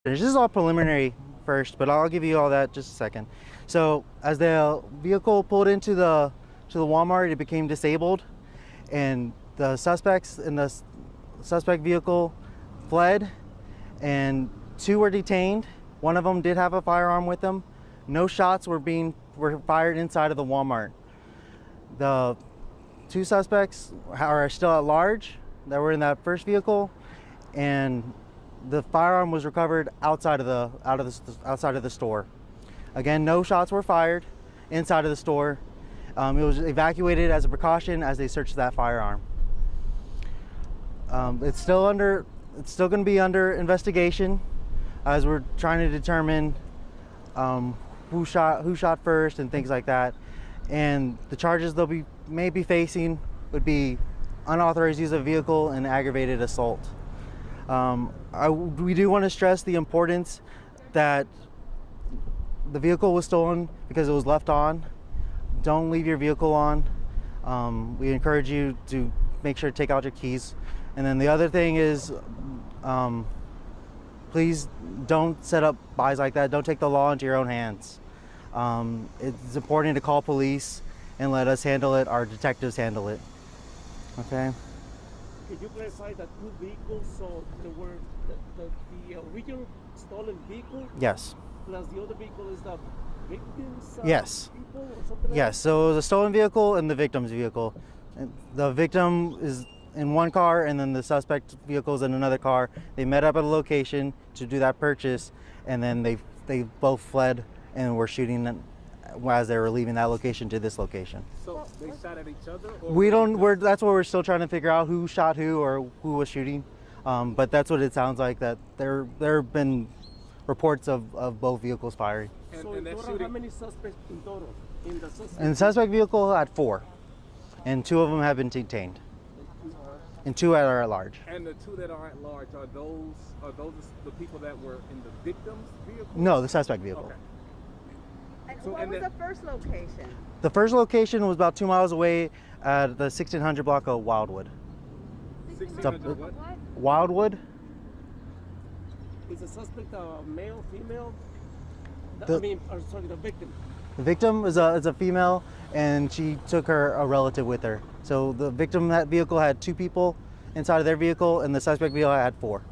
This is all preliminary first, but I'll give you all that just a second. So as the vehicle pulled into the Walmart, it became disabled, and the suspects in the suspect vehicle fled, and 2 were detained. One of them did have a firearm with them. No shots were fired inside of the Walmart. The 2 suspects are still at large that were in that first vehicle, and the firearm was recovered outside of the store. Again, no shots were fired inside of the store. It was evacuated as a precaution as they searched that firearm. It's still going to be under investigation as we're trying to determine who shot first and things like that. And the charges they'll may be facing would be unauthorized use of vehicle and aggravated assault. We do want to stress the importance that the vehicle was stolen because it was left on. Don't leave your vehicle on. We encourage you to make sure to take out your keys. And then the other thing is, please don't set up buys like that. Don't take the law into your own hands. It's important to call police and let us handle it. Our detectives handle it. Okay? Could you clarify that 2 vehicles, so there were the original stolen vehicle? Yes. Plus the other vehicle is the victim's yes. people or something like Yes, so it was a stolen vehicle and the victim's vehicle. The victim is in one car and then the suspect vehicle is in another car. They met up at a location to do that purchase, and then they both fled and were shooting as they were leaving that location to this location. So they shot at each other? Or that's what we're still trying to figure out, who shot who or who was shooting. But that's what it sounds like, that there have been reports of both vehicles firing. So in total, how many suspects in total? In the suspect vehicle had 4, and 2 of them have been detained. And 2 are at large. And the 2 that are at large, are those the people that were in the victim's vehicle? No, the suspect vehicle. Okay. And what was the first location? The first location was about 2 miles away at the 1600 block of Wildwood. 1600 what? Wildwood. Is the suspect a male, female? The victim. The victim is a female, and she took a relative with her. So the victim, that vehicle had 2 people inside of their vehicle, and the suspect vehicle had 4.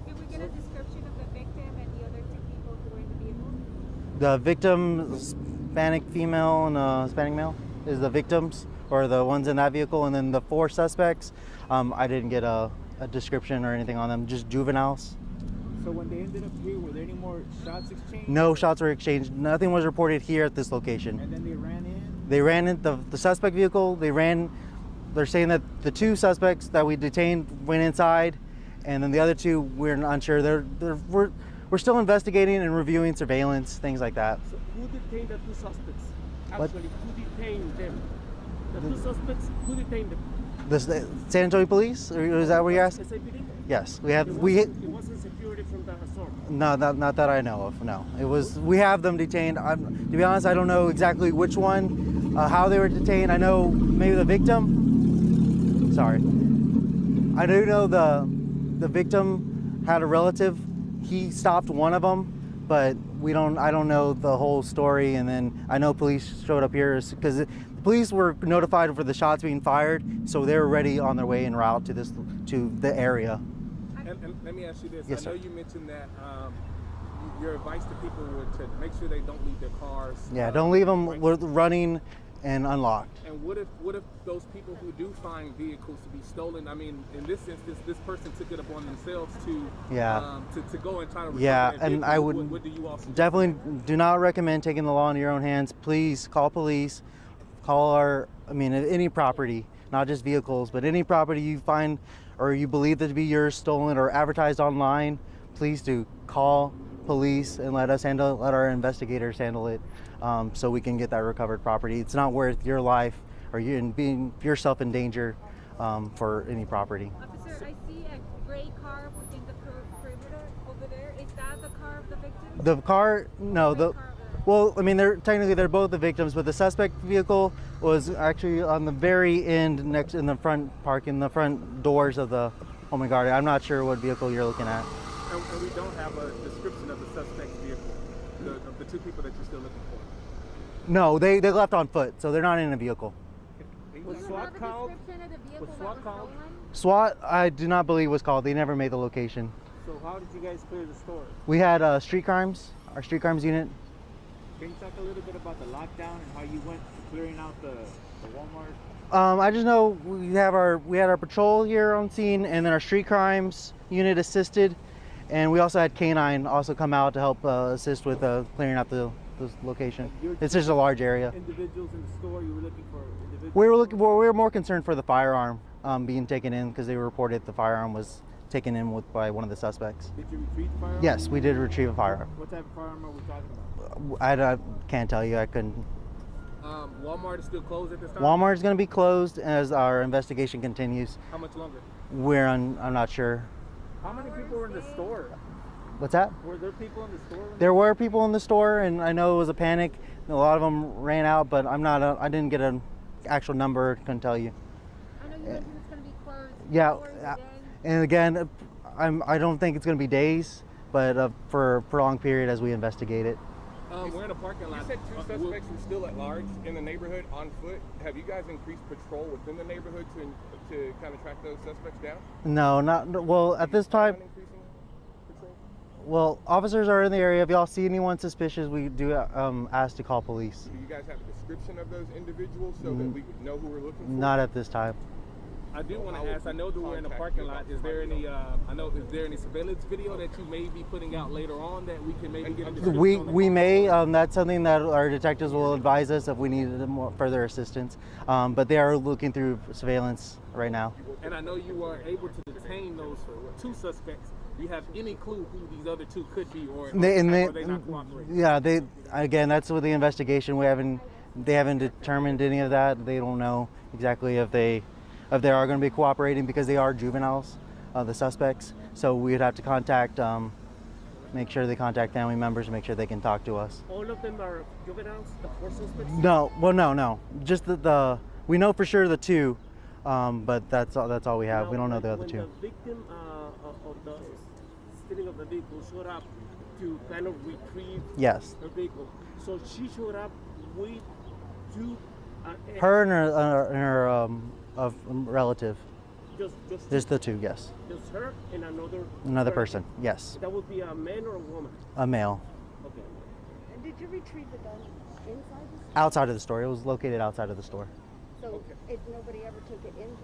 Can we get a description of the victim and the other 2 people who were in the vehicle? The victim, Hispanic female and Hispanic male, is the victims, or the ones in that vehicle. And then the 4 suspects, I didn't get a description or anything on them, just juveniles. So when they ended up here, were there any more shots exchanged? No shots were exchanged. Nothing was reported here at this location. And then they ran in? They ran in the suspect vehicle. They're saying that the 2 suspects that we detained went inside, and then the other 2, we're unsure. We're still investigating and reviewing surveillance, things like that. So who detained the 2 suspects? What? Actually, who detained them? The 2 suspects, who detained them? The San Antonio Police? Or is that what you're asking? SAPD? Yes, It wasn't security from the resort? No, not that I know of. No, we have them detained. To be honest, I don't know exactly which one, how they were detained. I know maybe the victim. Sorry, I do know the victim had a relative. He stopped one of them, but I don't know the whole story. And then I know police showed up here because the police were notified for the shots being fired, so they were ready on their way en route to the area. And let me ask you this. Yes, I know sir. you mentioned that your advice to people would to make sure they don't leave their cars. Yeah, don't leave them running and unlocked. And what if those people who do find vehicles to be stolen? I mean, in this instance, this person took it upon themselves to go and try to recover their and vehicle. I would what do you all suggest? definitely do not recommend taking the law into your own hands. Please call police. Call any property, not just vehicles, but any property you find or you believe that to be yours stolen or advertised online. Please do call police and let our investigators handle it, so we can get that recovered property. It's not worth your life or being yourself in danger for any property. Officer, I see a gray car within the perimeter over there. Is that the car of the victim? The car, no, well, I mean, they're both the victims, but the suspect vehicle was actually on the very end, in the front doors of the home and garden. I'm not sure what vehicle you're looking at. And we don't have a description of the suspect's vehicle, of the two people that you're still looking for. No, they left on foot, so they're not in a vehicle. Was Do you SWAT have a called? description of the vehicle Was that SWAT was called? stolen? SWAT, I do not believe was called. They never made the location. So how did you guys clear the store? We had street crimes, our street crimes unit. Can you talk a little bit about the lockdown and how you went to clearing out the Walmart? I just know we had our patrol here on scene, and then our street crimes unit assisted, and we also had K9 also come out to help assist with clearing out the location. It's just a large area. Individuals in the store, you were looking for individuals? We were more concerned for the firearm being taken in, because they reported the firearm was taken in by one of the suspects. Did you retrieve the firearm? Yes, we did retrieve a firearm. What type of firearm are we talking about? I can't tell you. I couldn't. Walmart is still closed at this time? Walmart is going to be closed as our investigation continues. How much longer? I'm not sure. How many people were in the store? What's that? Were there people in the store? There were people in the store, and I know it was a panic. A lot of them ran out, but I didn't get an actual number. Couldn't tell you. I know you mentioned it's going to be closed. Yeah, hours a day. and again, I don't think it's going to be days, but for a prolonged period as we investigate it. We're in a parking lot. You said two suspects were still at large in the neighborhood on foot. Have you guys increased patrol within the neighborhood to kind of track those suspects down? No, not well at this time. Increasing patrol? Well, officers are in the area. If y'all see anyone suspicious, we do ask to call police. Do you guys have a description of those individuals so that we would know who we're looking for? Not at this time. I do want to ask, I know that we're in a parking lot. Is there any, is there any surveillance video that you may be putting out later on that we can maybe get a description on? We may. That's something that our detectives will advise us if we need more further assistance. But they are looking through surveillance right now. And I know you were able to detain those two suspects. Do you have any clue who these other two could be, or are they not cooperating? Yeah, again, that's with the investigation. They haven't determined any of that. They don't know exactly if they are going to be cooperating, because they are juveniles, the suspects. So we would have to make sure they contact family members and make sure they can talk to us. All of them are juveniles, the four suspects? No, well, no. Just we know for sure the two, but that's all we have. Now, we don't know the other two. When the victim of the stealing of the vehicle showed up to kind of retrieve Yes. her vehicle, so she showed up with two. Her and her relative. Just the two, yes. Just her and Another person, yes. That would be a man or a woman? A male. Okay. And did you retrieve the gun inside the store? Outside of the store. It was located outside of the store. So nobody ever took it into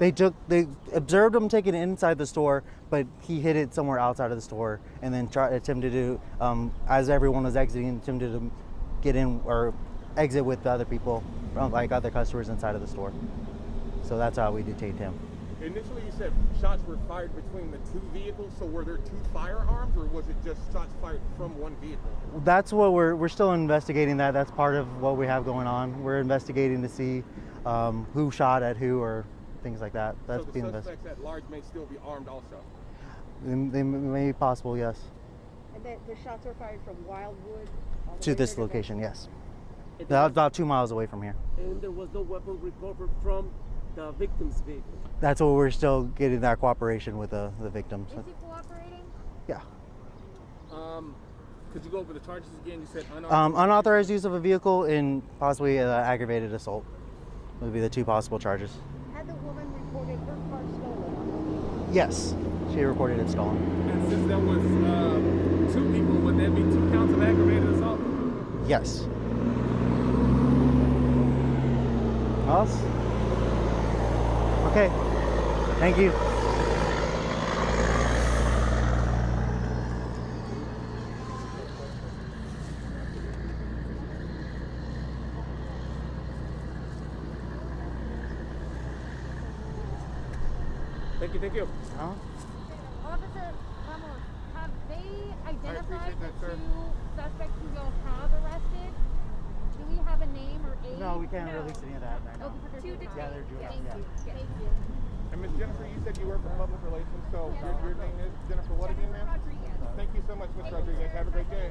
the store? They observed him taking it inside the store, but he hid it somewhere outside of the store, and then attempted to, as everyone was exiting, attempted to get in or exit with the other people, like other customers inside of the store. So that's how we detained him. Initially, you said shots were fired between the two vehicles. So were there two firearms, or was it just shots fired from one vehicle? That's what we're still investigating. That's part of what we have going on. We're investigating to see who shot at who or things like that. That's so being the suspects at large may still be armed also? They may be possible, yes. And the shots were fired from Wildwood To this location, yes. About 2 miles away from here. And there was no weapon recovered from the victim's vehicle? That's what we're still getting that cooperation with the victims. Is he cooperating? Yeah. Could you go over the charges again? You said unauthorized. Unauthorized use of a vehicle and possibly aggravated assault would be the two possible charges. Had the woman reported her car stolen? Yes, she reported it stolen. And since there was two people, would there be 2 counts of aggravated assault? Yes. Us? Okay. Thank you. Thank you. Officer Ramos, have they identified the that, sir. two suspects who y'all have arrested? Do we have a name or age? No, we can't release any of that right Oh, now. because they're two Yeah, they're juveniles, Thank yeah. you. Thank you. And Ms. Jennifer, you said you work for public relations, so your name is Jennifer what again, ma'am? Thank you so much, Ms. Rodriguez. Have a great day.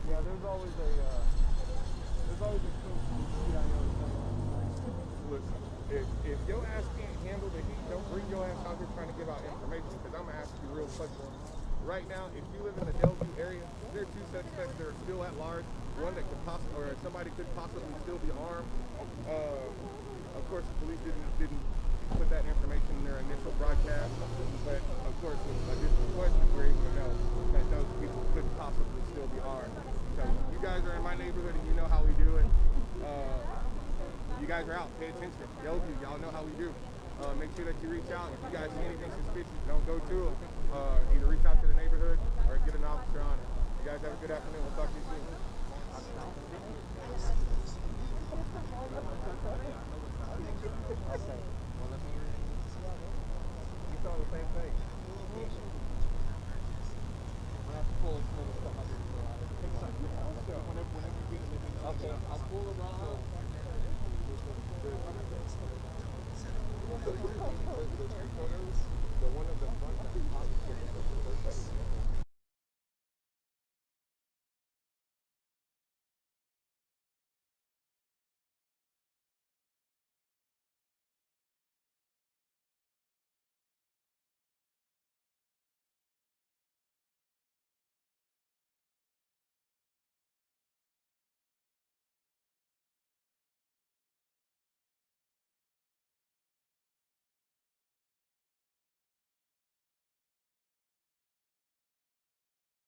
Yeah, there's always a if your ass can't handle the heat, don't bring your ass out here trying to give out information, because I'm gonna ask you real questions. Right now, if you live in the Bellevue area, there are 2 suspects that are still at large. One that could possibly, or somebody could possibly still be armed. Of course, the police didn't put that information in their initial broadcast, but of course, with additional questions, we're able to know that those people could possibly still be armed. So you guys are in my neighborhood, and you know how we do it. You guys are out. Pay attention. Bellevue, y'all know how we do. Make sure that you reach out. If you guys see anything suspicious, don't go to them. Either reach out to the neighborhood or get an officer on it. You guys have a good afternoon. We'll talk to you soon. Okay. Well, let me hear it. You saw the same thing. I'm gonna have to pull some of the stuff out here. Okay, I'll pull around. The one of the front that